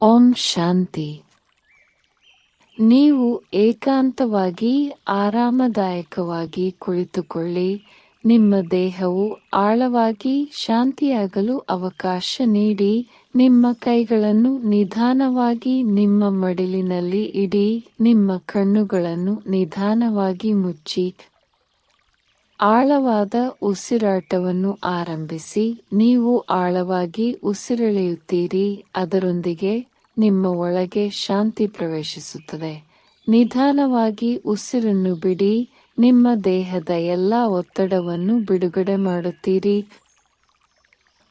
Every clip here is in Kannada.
ಓಂ ಶಾಂತಿ. ನೀವು ಏಕಾಂತವಾಗಿ ಆರಾಮದಾಯಕವಾಗಿ ಕುಳಿತುಕೊಳ್ಳಿ. ನಿಮ್ಮ ದೇಹವು ಆಳವಾಗಿ ಶಾಂತಿಯಾಗಲು ಅವಕಾಶ ನೀಡಿ. ನಿಮ್ಮ ಕೈಗಳನ್ನು ನಿಧಾನವಾಗಿ ನಿಮ್ಮ ಮಡಿಲಿನಲ್ಲಿ ಇಡಿ. ನಿಮ್ಮ ಕಣ್ಣುಗಳನ್ನು ನಿಧಾನವಾಗಿ ಮುಚ್ಚಿ ಆಳವಾದ ಉಸಿರಾಟವನ್ನು ಆರಂಭಿಸಿ. ನೀವು ಆಳವಾಗಿ ಉಸಿರೆಳೆಯುತ್ತೀರಿ, ಅದರೊಂದಿಗೆ ನಿಮ್ಮ ಒಳಗೆ ಶಾಂತಿ ಪ್ರವೇಶಿಸುತ್ತದೆ. ನಿಧಾನವಾಗಿ ಉಸಿರನ್ನು ಬಿಡಿ. ನಿಮ್ಮ ದೇಹದ ಎಲ್ಲ ಒತ್ತಡವನ್ನು ಬಿಡುಗಡೆ ಮಾಡುತ್ತೀರಿ.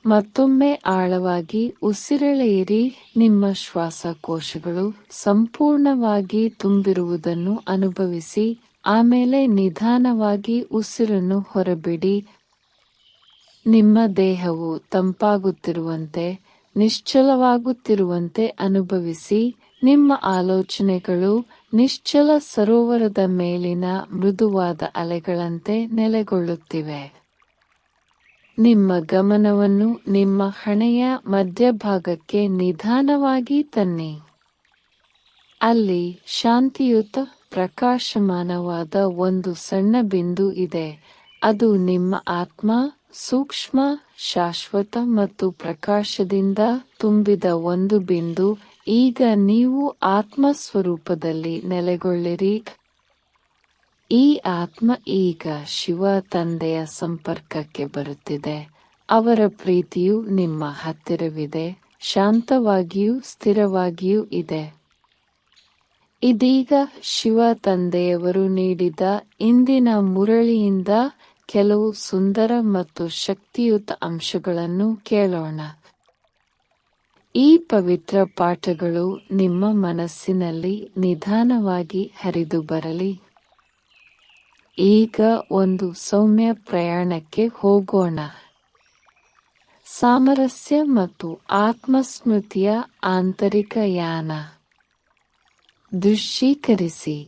ಮತ್ತೊಮ್ಮೆ ಆಳವಾಗಿ ಉಸಿರೆಳೆಯಿರಿ. ನಿಮ್ಮ ಶ್ವಾಸಕೋಶಗಳು ಸಂಪೂರ್ಣವಾಗಿ ತುಂಬಿರುವುದನ್ನು ಅನುಭವಿಸಿ. ಆಮೇಲೆ ನಿಧಾನವಾಗಿ ಉಸಿರನ್ನು ಹೊರಬಿಡಿ. ನಿಮ್ಮ ದೇಹವು ತಂಪಾಗುತ್ತಿರುವಂತೆ, ನಿಶ್ಚಲವಾಗುತ್ತಿರುವಂತೆ ಅನುಭವಿಸಿ. ನಿಮ್ಮ ಆಲೋಚನೆಗಳು ನಿಶ್ಚಲ ಸರೋವರದ ಮೇಲಿನ ಮೃದುವಾದ ಅಲೆಗಳಂತೆ ನೆಲೆಗೊಳ್ಳುತ್ತಿವೆ. ನಿಮ್ಮ ಗಮನವನ್ನು ನಿಮ್ಮ ಹಣೆಯ ಮಧ್ಯಭಾಗಕ್ಕೆ ನಿಧಾನವಾಗಿ ತನ್ನಿ. ಅಲ್ಲಿ ಶಾಂತಿಯುತ ಪ್ರಕಾಶಮಾನವಾದ ಒಂದು ಸಣ್ಣ ಬಿಂದು ಇದೆ. ಅದು ನಿಮ್ಮ ಆತ್ಮ, ಸೂಕ್ಷ್ಮ, ಶಾಶ್ವತ ಮತ್ತು ಪ್ರಕಾಶದಿಂದ ತುಂಬಿದ ಒಂದು ಬಿಂದು. ಈಗ ನೀವು ಆತ್ಮ ಸ್ವರೂಪದಲ್ಲಿ ನೆಲೆಗೊಳ್ಳಿರಿ. ಈ ಆತ್ಮ ಈಗ ಶಿವ ತಂದೆಯ ಸಂಪರ್ಕಕ್ಕೆ ಬರುತ್ತಿದೆ. ಅವರ ಪ್ರೀತಿಯು ನಿಮ್ಮ ಹತ್ತಿರವಿದೆ, ಶಾಂತವಾಗಿಯೂ ಸ್ಥಿರವಾಗಿಯೂ ಇದೆ. ಇದೀಗ ಶಿವ ತಂದೆಯವರು ನೀಡಿದ ಇಂದಿನ ಮುರಳಿಯಿಂದ ಕೆಲವು ಸುಂದರ ಮತ್ತು ಶಕ್ತಿಯುತ ಅಂಶಗಳನ್ನು ಕೇಳೋಣ. ಈ ಪವಿತ್ರ ಪಾಠಗಳು ನಿಮ್ಮ ಮನಸ್ಸಿನಲ್ಲಿ ನಿಧಾನವಾಗಿ ಹರಿದು ಬರಲಿ. ಈಗ ಒಂದು ಸೌಮ್ಯ ಪ್ರಯಾಣಕ್ಕೆ ಹೋಗೋಣ. ಸಾಮರಸ್ಯ ಮತ್ತು ಆತ್ಮಸ್ಮೃತಿಯ ಆಂತರಿಕ ಯಾನ. ದೃಶ್ಯೀಕರಿಸಿ.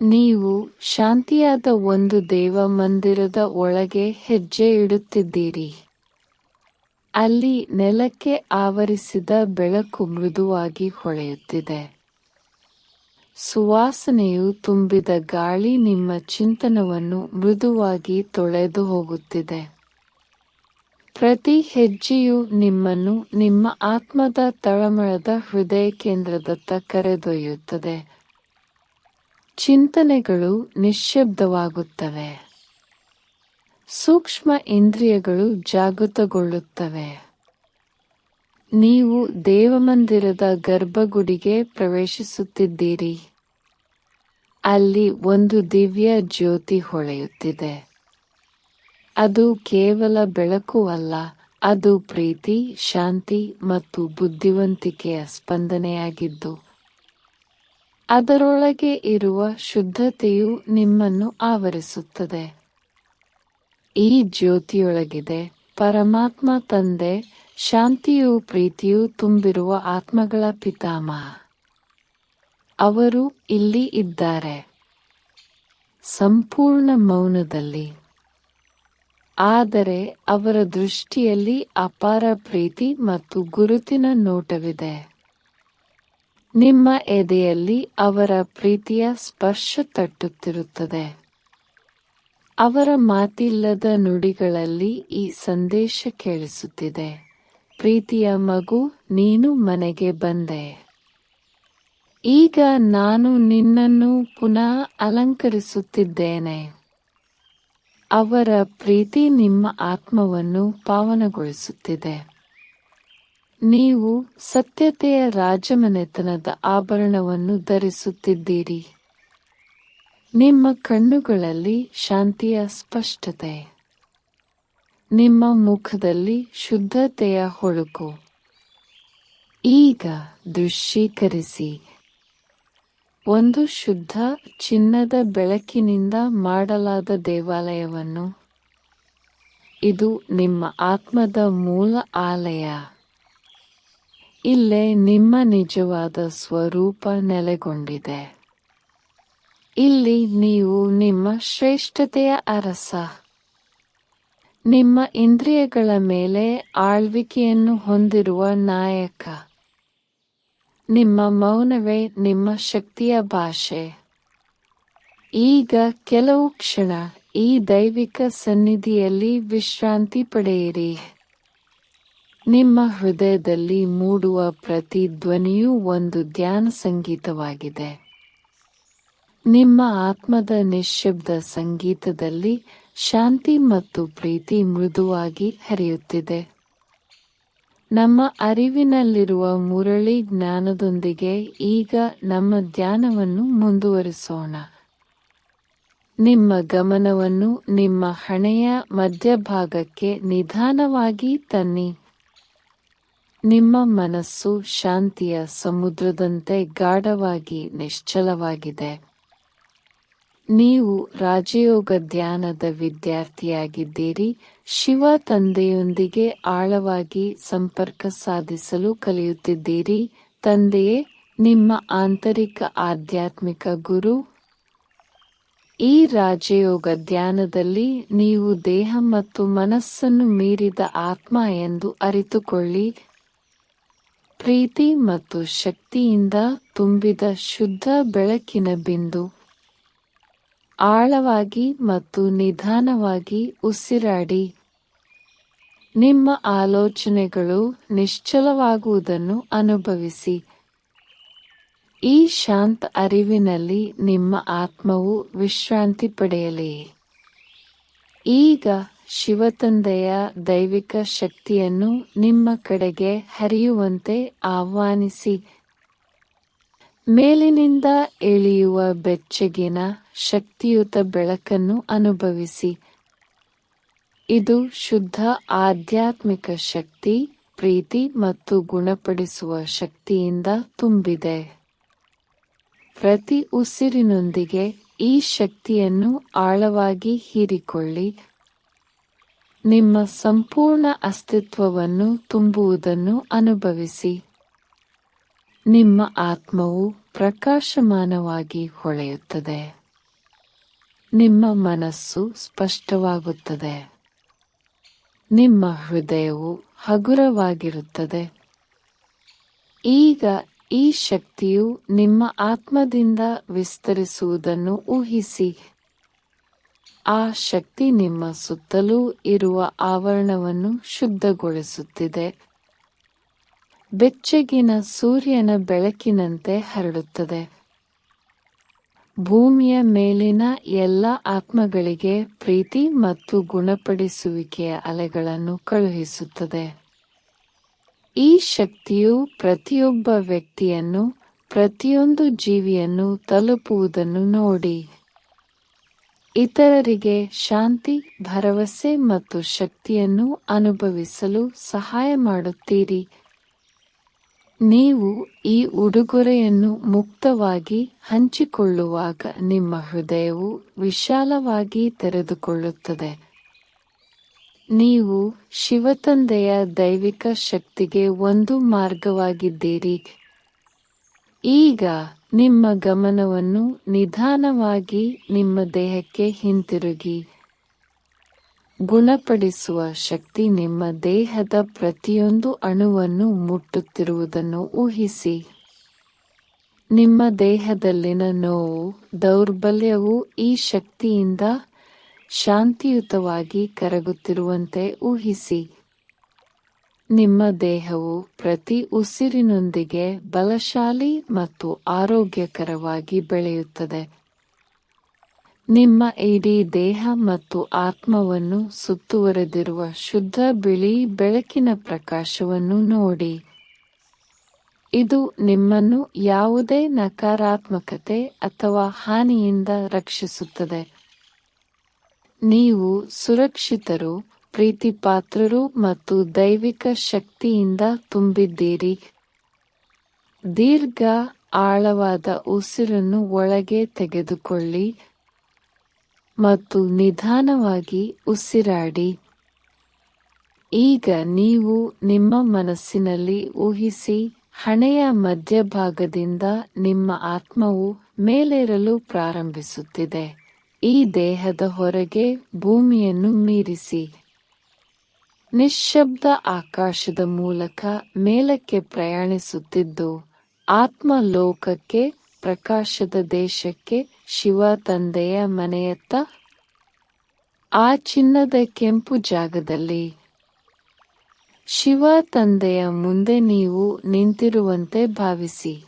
ನೀವು ಶಾಂತಿಯಾದ ಒಂದು ದೇವ ಮಂದಿರದ ಒಳಗೆ ಹೆಜ್ಜೆ ಇಡುತ್ತಿದ್ದೀರಿ. ಅಲ್ಲಿ ನೆಲಕ್ಕೆ ಆವರಿಸಿದ ಬೆಳಕು ಮೃದುವಾಗಿ ಹೊಳೆಯುತ್ತಿದೆ. ಸುವಾಸನೆಯು ತುಂಬಿದ ಗಾಳಿ ನಿಮ್ಮ ಚಿಂತನವನ್ನು ಮೃದುವಾಗಿ ತೊಳೆದು ಹೋಗುತ್ತಿದೆ. ಪ್ರತಿ ಹೆಜ್ಜೆಯು ನಿಮ್ಮನ್ನು ನಿಮ್ಮ ಆತ್ಮದ ತಳಮಳದ ಹೃದಯ ಕೇಂದ್ರದತ್ತ ಕರೆದೊಯ್ಯುತ್ತದೆ. ಚಿಂತನೆಗಳು ನಿಶ್ಶಬ್ದವಾಗುತ್ತವೆ. ಸೂಕ್ಷ್ಮ ಇಂದ್ರಿಯಗಳು ಜಾಗೃತಗೊಳ್ಳುತ್ತವೆ. ನೀವು ದೇವಮಂದಿರದ ಗರ್ಭಗುಡಿಗೆ ಪ್ರವೇಶಿಸುತ್ತಿದ್ದೀರಿ. ಅಲ್ಲಿ ಒಂದು ದಿವ್ಯ ಜ್ಯೋತಿ ಹೊಳೆಯುತ್ತಿದೆ. ಅದು ಕೇವಲ ಬೆಳಕು ಅಲ್ಲ, ಅದು ಪ್ರೀತಿ, ಶಾಂತಿ ಮತ್ತು ಬುದ್ಧಿವಂತಿಕೆಯ ಸ್ಪಂದನೆಯಾಗಿದ್ದು, ಅದರೊಳಗೆ ಇರುವ ಶುದ್ಧತೆಯು ನಿಮ್ಮನ್ನು ಆವರಿಸುತ್ತದೆ. ಈ ಜ್ಯೋತಿಯೊಳಗಿದೆ ಪರಮಾತ್ಮ ತಂದೆ, ಶಾಂತಿಯೂ ಪ್ರೀತಿಯೂ ತುಂಬಿರುವ ಆತ್ಮಗಳ ಪಿತಾಮಹ. ಅವರು ಇಲ್ಲಿ ಇದ್ದಾರೆ, ಸಂಪೂರ್ಣ ಮೌನದಲ್ಲಿ. ಆದರೆ ಅವರ ದೃಷ್ಟಿಯಲ್ಲಿ ಅಪಾರ ಪ್ರೀತಿ ಮತ್ತು ಗುರುತಿನ ನೋಟವಿದೆ. ನಿಮ್ಮ ಎದೆಯಲ್ಲಿ ಅವರ ಪ್ರೀತಿಯ ಸ್ಪರ್ಶ ತಟ್ಟುತ್ತಿರುತ್ತದೆ. ಅವರ ಮಾತಿಲ್ಲದ ನುಡಿಗಳಲ್ಲಿ ಈ ಸಂದೇಶ ಕೇಳಿಸುತ್ತಿದೆ: ಪ್ರೀತಿಯ ಮಗು, ನೀನು ಮನೆಗೆ ಬಂದೆ. ಈಗ ನಾನು ನಿನ್ನನ್ನು ಪುನಃ ಅಲಂಕರಿಸುತ್ತಿದ್ದೇನೆ. ಅವರ ಪ್ರೀತಿ ನಿಮ್ಮ ಆತ್ಮವನ್ನು ಪಾವನಗೊಳಿಸುತ್ತಿದೆ. ನೀವು ಸತ್ಯತೆಯ ರಾಜಮನೆತನದ ಆಭರಣವನ್ನು ಧರಿಸುತ್ತಿದ್ದೀರಿ. ನಿಮ್ಮ ಕಣ್ಣುಗಳಲ್ಲಿ ಶಾಂತಿಯ ಸ್ಪಷ್ಟತೆ, ನಿಮ್ಮ ಮುಖದಲ್ಲಿ ಶುದ್ಧತೆಯ ಹೊಳಕು. ಈಗ ದೃಶ್ಯೀಕರಿಸಿ. ಒಂದು ಶುದ್ಧ ಚಿನ್ನದ ಬೆಳಕಿನಿಂದ ಮಾಡಲಾದ ದೇವಾಲಯವನ್ನು. ಇದು ನಿಮ್ಮ ಆತ್ಮದ ಮೂಲ ಆಲಯ. ಇಲ್ಲೇ ನಿಮ್ಮ ನಿಜವಾದ ಸ್ವರೂಪ ನೆಲೆಗೊಂಡಿದೆ. ಇಲ್ಲಿ ನೀವು ನಿಮ್ಮ ಶ್ರೇಷ್ಠತೆಯ ಅರಸ, ನಿಮ್ಮ ಇಂದ್ರಿಯಗಳ ಮೇಲೆ ಆಳ್ವಿಕೆಯನ್ನು ಹೊಂದಿರುವ ನಾಯಕ. ನಿಮ್ಮ ಮೌನವೇ ನಿಮ್ಮ ಶಕ್ತಿಯ ಭಾಷೆ. ಈಗ ಕೆಲವು ಕ್ಷಣ ಈ ದೈವಿಕ ಸನ್ನಿಧಿಯಲ್ಲಿ ವಿಶ್ರಾಂತಿ ಪಡೆಯಿರಿ. ನಿಮ್ಮ ಹೃದಯದಲ್ಲಿ ಮೂಡುವ ಪ್ರತಿ ಧ್ವನಿಯೂ ಒಂದು ಧ್ಯಾನ ಸಂಗೀತವಾಗಿದೆ. ನಿಮ್ಮ ಆತ್ಮದ ನಿಶ್ಶಬ್ದ ಸಂಗೀತದಲ್ಲಿ ಶಾಂತಿ ಮತ್ತು ಪ್ರೀತಿ ಮೃದುವಾಗಿ ಹರಿಯುತ್ತಿದೆ. ನಮ್ಮ ಅರಿವಿನಲ್ಲಿರುವ ಮುರಳಿ ಜ್ಞಾನದೊಂದಿಗೆ ಈಗ ನಮ್ಮ ಧ್ಯಾನವನ್ನು ಮುಂದುವರಿಸೋಣ. ನಿಮ್ಮ ಗಮನವನ್ನು ನಿಮ್ಮ ಹಣೆಯ ಮಧ್ಯಭಾಗಕ್ಕೆ ನಿಧಾನವಾಗಿ ತನ್ನಿ. ನಿಮ್ಮ ಮನಸ್ಸು ಶಾಂತಿಯ ಸಮುದ್ರದಂತೆ ಗಾಢವಾಗಿ ನಿಶ್ಚಲವಾಗಿದೆ. ನೀವು ರಾಜಯೋಗ ಧ್ಯಾನದ ವಿದ್ಯಾರ್ಥಿಯಾಗಿದ್ದೀರಿ. ಶಿವ ತಂದೆಯೊಂದಿಗೆ ಆಳವಾಗಿ ಸಂಪರ್ಕ ಸಾಧಿಸಲು ಕಲಿಯುತ್ತಿದ್ದೀರಿ. ತಂದೆಯೇ ನಿಮ್ಮ ಆಂತರಿಕ ಆಧ್ಯಾತ್ಮಿಕ ಗುರು. ಈ ರಾಜಯೋಗ ಧ್ಯಾನದಲ್ಲಿ ನೀವು ದೇಹ ಮತ್ತು ಮನಸ್ಸನ್ನು ಮೀರಿದ ಆತ್ಮ ಎಂದು ಅರಿತುಕೊಳ್ಳಿ. ಪ್ರೀತಿ ಮತ್ತು ಶಕ್ತಿಯಿಂದ ತುಂಬಿದ ಶುದ್ಧ ಬೆಳಕಿನ ಬಿಂದು. ಆಳವಾಗಿ ಮತ್ತು ನಿಧಾನವಾಗಿ ಉಸಿರಾಡಿ. ನಿಮ್ಮ ಆಲೋಚನೆಗಳು ನಿಶ್ಚಲವಾಗುವುದನ್ನು ಅನುಭವಿಸಿ. ಈ ಶಾಂತ ಅರಿವಿನಲ್ಲಿ ನಿಮ್ಮ ಆತ್ಮವು ವಿಶ್ರಾಂತಿ ಪಡೆಯಲಿ. ಈಗ ಶಿವತಂದೆಯ ದೈವಿಕ ಶಕ್ತಿಯನ್ನು ನಿಮ್ಮ ಕಡೆಗೆ ಹರಿಯುವಂತೆ ಆಹ್ವಾನಿಸಿ. ಮೇಲಿನಿಂದ ಇಳಿಯುವ ಬೆಚ್ಚಗಿನ ಶಕ್ತಿಯುತ ಬೆಳಕನ್ನು ಅನುಭವಿಸಿ. ಇದು ಶುದ್ಧ ಆಧ್ಯಾತ್ಮಿಕ ಶಕ್ತಿ, ಪ್ರೀತಿ ಮತ್ತು ಗುಣಪಡಿಸುವ ಶಕ್ತಿಯಿಂದ ತುಂಬಿದೆ. ಪ್ರತಿ ಉಸಿರಿನೊಂದಿಗೆ ಈ ಶಕ್ತಿಯನ್ನು ಆಳವಾಗಿ ಹೀರಿಕೊಳ್ಳಿ. ನಿಮ್ಮ ಸಂಪೂರ್ಣ ಅಸ್ತಿತ್ವವನ್ನು ತುಂಬುವುದನ್ನು ಅನುಭವಿಸಿ. ನಿಮ್ಮ ಆತ್ಮವು ಪ್ರಕಾಶಮಾನವಾಗಿ ಹೊಳೆಯುತ್ತದೆ. ನಿಮ್ಮ ಮನಸ್ಸು ಸ್ಪಷ್ಟವಾಗುತ್ತದೆ. ನಿಮ್ಮ ಹೃದಯವು ಹಗುರವಾಗಿರುತ್ತದೆ. ಈಗ ಈ ಶಕ್ತಿಯು ನಿಮ್ಮ ಆತ್ಮದಿಂದ ವಿಸ್ತರಿಸುವುದನ್ನು ಊಹಿಸಿ. ಆ ಶಕ್ತಿ ನಿಮ್ಮ ಸುತ್ತಲೂ ಇರುವ ಆವರಣವನ್ನು ಶುದ್ಧಗೊಳಿಸುತ್ತಿದೆ. ಬೆಚ್ಚಗಿನ ಸೂರ್ಯನ ಬೆಳಕಿನಂತೆ ಹರಡುತ್ತದೆ. ಭೂಮಿಯ ಮೇಲಿನ ಎಲ್ಲ ಆತ್ಮಗಳಿಗೆ ಪ್ರೀತಿ ಮತ್ತು ಗುಣಪಡಿಸುವಿಕೆಯ ಅಲೆಗಳನ್ನು ಕಳುಹಿಸುತ್ತದೆ. ಈ ಶಕ್ತಿಯು ಪ್ರತಿಯೊಬ್ಬ ವ್ಯಕ್ತಿಯನ್ನು, ಪ್ರತಿಯೊಂದು ಜೀವಿಯನ್ನು ತಲುಪುವುದನ್ನು ನೋಡಿ. ಇತರರಿಗೆ ಶಾಂತಿ, ಭರವಸೆ ಮತ್ತು ಶಕ್ತಿಯನ್ನು ಅನುಭವಿಸಲು ಸಹಾಯ ಮಾಡುತ್ತೀರಿ. ನೀವು ಈ ಉಡುಗೊರೆಯನ್ನು ಮುಕ್ತವಾಗಿ ಹಂಚಿಕೊಳ್ಳುವಾಗ ನಿಮ್ಮ ಹೃದಯವು ವಿಶಾಲವಾಗಿ ತೆರೆದುಕೊಳ್ಳುತ್ತದೆ. ನೀವು ಶಿವತಂದೆಯ ದೈವಿಕ ಶಕ್ತಿಗೆ ಒಂದು ಮಾರ್ಗವಾಗಿದ್ದೀರಿ. ಈಗ ನಿಮ್ಮ ಗಮನವನ್ನು ನಿಧಾನವಾಗಿ ನಿಮ್ಮ ದೇಹಕ್ಕೆ ಹಿಂತಿರುಗಿ. ಗುಣಪಡಿಸುವ ಶಕ್ತಿ ನಿಮ್ಮ ದೇಹದ ಪ್ರತಿಯೊಂದು ಅಣುವನ್ನು ಮುಟ್ಟುತ್ತಿರುವುದನ್ನು ಊಹಿಸಿ. ನಿಮ್ಮ ದೇಹದಲ್ಲಿನ ನೋವು, ದೌರ್ಬಲ್ಯವು ಈ ಶಕ್ತಿಯಿಂದ ಶಾಂತಿಯುತವಾಗಿ ಕರಗುತ್ತಿರುವಂತೆ ಊಹಿಸಿ. ನಿಮ್ಮ ದೇಹವು ಪ್ರತಿ ಉಸಿರಿನೊಂದಿಗೆ ಬಲಶಾಲಿ ಮತ್ತು ಆರೋಗ್ಯಕರವಾಗಿ ಬೆಳೆಯುತ್ತದೆ. ನಿಮ್ಮ ಇಡೀ ದೇಹ ಮತ್ತು ಆತ್ಮವನ್ನು ಸುತ್ತುವರೆದಿರುವ ಶುದ್ಧ ಬಿಳಿ ಬೆಳಕಿನ ಪ್ರಕಾಶವನ್ನು ನೋಡಿ. ಇದು ನಿಮ್ಮನ್ನು ಯಾವುದೇ ನಕಾರಾತ್ಮಕತೆ ಅಥವಾ ಹಾನಿಯಿಂದ ರಕ್ಷಿಸುತ್ತದೆ. ನೀವು ಸುರಕ್ಷಿತರು, ಪ್ರೀತಿಪಾತ್ರರು ಮತ್ತು ದೈವಿಕ ಶಕ್ತಿಯಿಂದ ತುಂಬಿದ್ದೀರಿ. ದೀರ್ಘ ಆಳವಾದ ಉಸಿರನ್ನು ಒಳಗೆ ತೆಗೆದುಕೊಳ್ಳಿ ಮತ್ತು ನಿಧಾನವಾಗಿ ಉಸಿರಾಡಿ. ಈಗ ನೀವು ನಿಮ್ಮ ಮನಸ್ಸಿನಲ್ಲಿ ಊಹಿಸಿ, ಹಣೆಯ ಮಧ್ಯಭಾಗದಿಂದ ನಿಮ್ಮ ಆತ್ಮವು ಮೇಲೇರಲು ಪ್ರಾರಂಭಿಸುತ್ತಿದೆ. ಈ ದೇಹದ ಹೊರಗೆ ಭೂಮಿಯನ್ನು ಮೀರಿಸಿ. ನಿಶ್ಶಬ್ದ ಆಕಾಶದ ಮೂಲಕ ಮೇಲಕ್ಕೆ ಪ್ರಯಾಣಿಸುತ್ತಿದ್ದು, ಆತ್ಮ ಲೋಕಕ್ಕೆ, ಪ್ರಕಾಶದ ದೇಶಕ್ಕೆ, ಶಿವ ತಂದೆಯ ಮನೆಯತ್ತ, ಆ ಚಿನ್ನದ ಕೆಂಪು ಜಾಗದಲ್ಲಿ ಶಿವ ತಂದೆಯ ಮುಂದೆ ನೀವು ನಿಂತಿರುವಂತೆ ಭಾವಿಸಿ.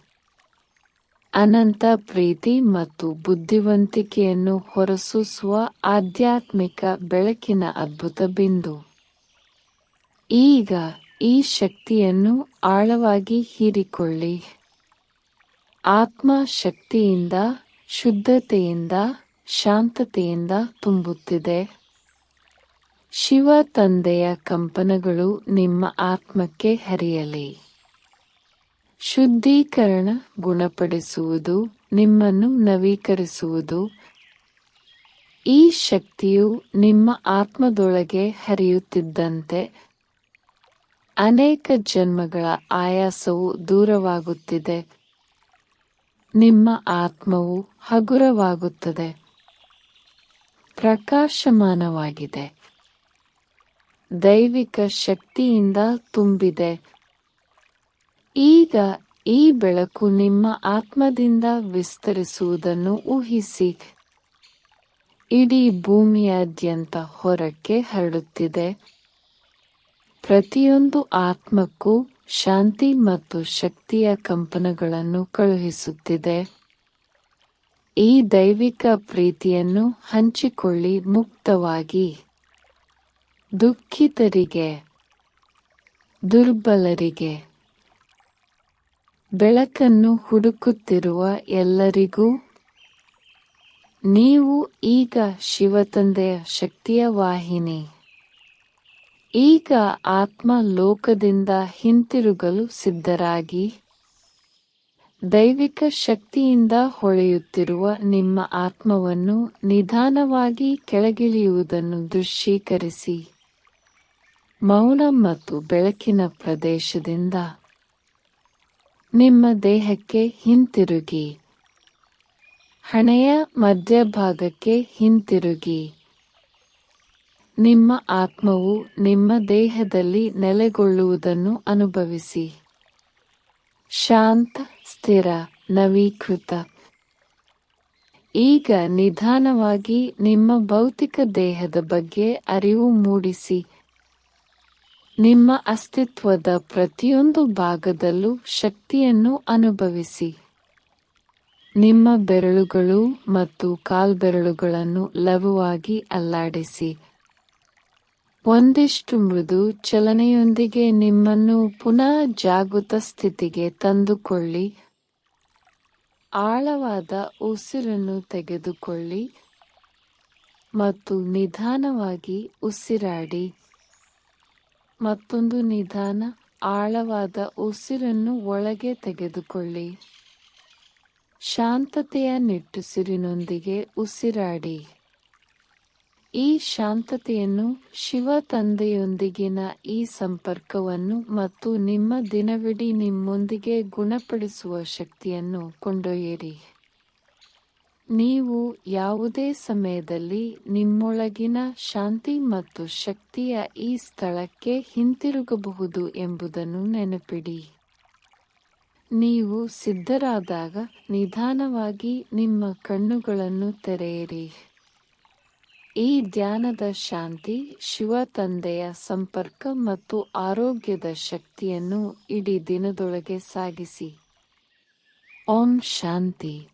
ಅನಂತ ಪ್ರೀತಿ ಮತ್ತು ಬುದ್ಧಿವಂತಿಕೆಯನ್ನು ಹೊರಸೂಸುವ ಆಧ್ಯಾತ್ಮಿಕ ಬೆಳಕಿನ ಅದ್ಭುತ ಬಿಂದು. ಈಗ ಈ ಶಕ್ತಿಯನ್ನು ಆಳವಾಗಿ ಹೀರಿಕೊಳ್ಳಿ. ಆತ್ಮ ಶಕ್ತಿಯಿಂದ, ಶುದ್ಧತೆಯಿಂದ, ಶಾಂತತೆಯಿಂದ ತುಂಬುತ್ತಿದೆ. ಶಿವ ತಂದೆಯ ಕಂಪನಗಳು ನಿಮ್ಮ ಆತ್ಮಕ್ಕೆ ಹರಿಯಲಿ. ಶುದ್ಧೀಕರಣ, ಗುಣಪಡಿಸುವುದು, ನಿಮ್ಮನ್ನು ನವೀಕರಿಸುವುದು. ಈ ಶಕ್ತಿಯು ನಿಮ್ಮ ಆತ್ಮದೊಳಗೆ ಹರಿಯುತ್ತಿದ್ದಂತೆ ಅನೇಕ ಜನ್ಮಗಳ ಆಯಾಸವು ದೂರವಾಗುತ್ತಿದೆ. ನಿಮ್ಮ ಆತ್ಮವು ಹಗುರವಾಗುತ್ತದೆ, ಪ್ರಕಾಶಮಾನವಾಗಿದೆ, ದೈವಿಕ ಶಕ್ತಿಯಿಂದ ತುಂಬಿದೆ. ಈಗ ಈ ಬೆಳಕು ನಿಮ್ಮ ಆತ್ಮದಿಂದ ವಿಸ್ತರಿಸುವುದನ್ನು ಊಹಿಸಿ. ಇಡೀ ಭೂಮಿಯಾದ್ಯಂತ ಹೊರಕ್ಕೆ ಹರಡುತ್ತಿದೆ. ಪ್ರತಿಯೊಂದು ಆತ್ಮಕ್ಕೂ ಶಾಂತಿ ಮತ್ತು ಶಕ್ತಿಯ ಕಂಪನಗಳನ್ನು ಕಳುಹಿಸುತ್ತಿದೆ. ಈ ದೈವಿಕ ಪ್ರೀತಿಯನ್ನು ಹಂಚಿಕೊಳ್ಳಿ ಮುಕ್ತವಾಗಿ. ದುಃಖಿತರಿಗೆ, ದುರ್ಬಲರಿಗೆ, ಬೆಳಕನ್ನು ಹುಡುಕುತ್ತಿರುವ ಎಲ್ಲರಿಗೂ ನೀವು ಈಗ ಶಿವತಂದೆಯ ಶಕ್ತಿಯ ವಾಹಿನಿ. ಈಗ ಆತ್ಮ ಲೋಕದಿಂದ ಹಿಂತಿರುಗಲು ಸಿದ್ಧರಾಗಿ. ದೈವಿಕ ಶಕ್ತಿಯಿಂದ ಹೊಳೆಯುತ್ತಿರುವ ನಿಮ್ಮ ಆತ್ಮವನ್ನು ನಿಧಾನವಾಗಿ ಕೆಳಗಿಳಿಯುವುದನ್ನು ದೃಶ್ಯೀಕರಿಸಿ. ಮೌನ ಮತ್ತು ಬೆಳಕಿನ ಪ್ರದೇಶದಿಂದ ನಿಮ್ಮ ದೇಹಕ್ಕೆ ಹಿಂತಿರುಗಿ. ಹಣೆಯ ಮಧ್ಯಭಾಗಕ್ಕೆ ಹಿಂತಿರುಗಿ. ನಿಮ್ಮ ಆತ್ಮವು ನಿಮ್ಮ ದೇಹದಲ್ಲಿ ನೆಲೆಗೊಳ್ಳುವುದನ್ನು ಅನುಭವಿಸಿ. ಶಾಂತ, ಸ್ಥಿರ, ನವೀಕೃತ. ಈಗ ನಿಧಾನವಾಗಿ ನಿಮ್ಮ ಭೌತಿಕ ದೇಹದ ಬಗ್ಗೆ ಅರಿವು ಮೂಡಿಸಿ. ನಿಮ್ಮ ಅಸ್ತಿತ್ವದ ಪ್ರತಿಯೊಂದು ಭಾಗದಲ್ಲೂ ಶಕ್ತಿಯನ್ನು ಅನುಭವಿಸಿ. ನಿಮ್ಮ ಬೆರಳುಗಳು ಮತ್ತು ಕಾಲ್ಬೆರಳುಗಳನ್ನು ಲಘುವಾಗಿ ಅಲ್ಲಾಡಿಸಿ. ಒಂದಿಷ್ಟು ಮೃದು ಚಲನೆಯೊಂದಿಗೆ ನಿಮ್ಮನ್ನು ಪುನಃ ಜಾಗೃತ ಸ್ಥಿತಿಗೆ ತಂದುಕೊಳ್ಳಿ. ಆಳವಾದ ಉಸಿರನ್ನು ತೆಗೆದುಕೊಳ್ಳಿ ಮತ್ತು ನಿಧಾನವಾಗಿ ಉಸಿರಾಡಿ. ಮತ್ತೊಂದು ನಿಧಾನ, ಆಳವಾದ ಉಸಿರನ್ನು ಒಳಗೆ ತೆಗೆದುಕೊಳ್ಳಿ. ಶಾಂತತೆಯ ನಿಟ್ಟುಸಿರಿನೊಂದಿಗೆ ಉಸಿರಾಡಿ. ಈ ಶಾಂತತೆಯನ್ನು, ಶಿವ ತಂದೆಯೊಂದಿಗಿನ ಈ ಸಂಪರ್ಕವನ್ನು ಮತ್ತು ನಿಮ್ಮ ದಿನವಿಡೀ ನಿಮ್ಮೊಂದಿಗೆ ಗುಣಪಡಿಸುವ ಶಕ್ತಿಯನ್ನು ಕೊಂಡೊಯ್ಯಿರಿ. ನೀವು ಯಾವುದೇ ಸಮಯದಲ್ಲಿ ನಿಮ್ಮೊಳಗಿನ ಶಾಂತಿ ಮತ್ತು ಶಕ್ತಿಯ ಈ ಸ್ಥಳಕ್ಕೆ ಹಿಂತಿರುಗಬಹುದು ಎಂಬುದನ್ನು ನೆನಪಿಡಿ. ನೀವು ಸಿದ್ಧರಾದಾಗ ನಿಧಾನವಾಗಿ ನಿಮ್ಮ ಕಣ್ಣುಗಳನ್ನು ತೆರೆಯಿರಿ. ಈ ಧ್ಯಾನದ ಶಾಂತಿ, ಶಿವ ತಂದೆಯ ಸಂಪರ್ಕ ಮತ್ತು ಆರೋಗ್ಯದ ಶಕ್ತಿಯನ್ನು ಇಡೀ ದಿನದೊಳಗೆ ಸಾಗಿಸಿ. ಓಂ ಶಾಂತಿ.